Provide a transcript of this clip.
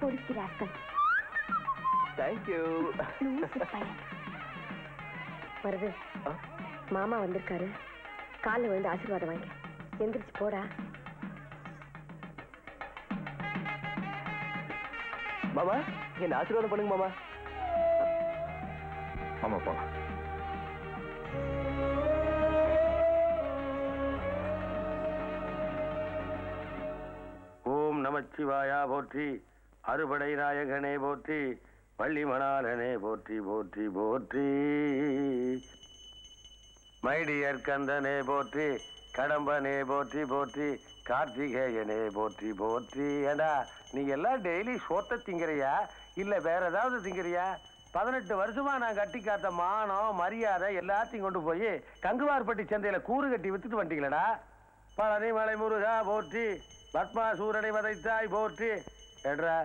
பொறுக்கிறார்கள். Thank you. வருது மாமா வந்திருக்காரு. காலில் விழுந்து ஆசீர்வாதம் வாங்க. எந்திரிச்சு போடா. மாமா என்ன ஆசீர்வாதம் பண்ணுங்க மாமா. ஆமா போலாம். ஓம் நமச்சிவாயா போற்றி, அறுபடை நாயகனே போற்றி, பள்ளி மணாலனே போற்றி போற்றி போற்றி, மைடியர் கந்தனே போற்றி, கடம்பனே போற்றி போற்றி, கார்த்திகேயனே போற்றி போற்றி. ஏண்டா நீ எல்லாம் டெய்லி சோத்த திங்கிறியா இல்ல வேற ஏதாவது திங்கிறியா? 18 வருஷமா நான் கட்டி காத்த மானம் மரியாதை எல்லாத்தையும் கொண்டு போய் கங்குவார்பட்டி சந்தையில கூறு கட்டி வித்துட்டு வந்துட்டீங்களடா. பழனி மலை முருகா போற்றி, பத்மாசூரனை வதைத்தாய் போற்றி. எட்ரா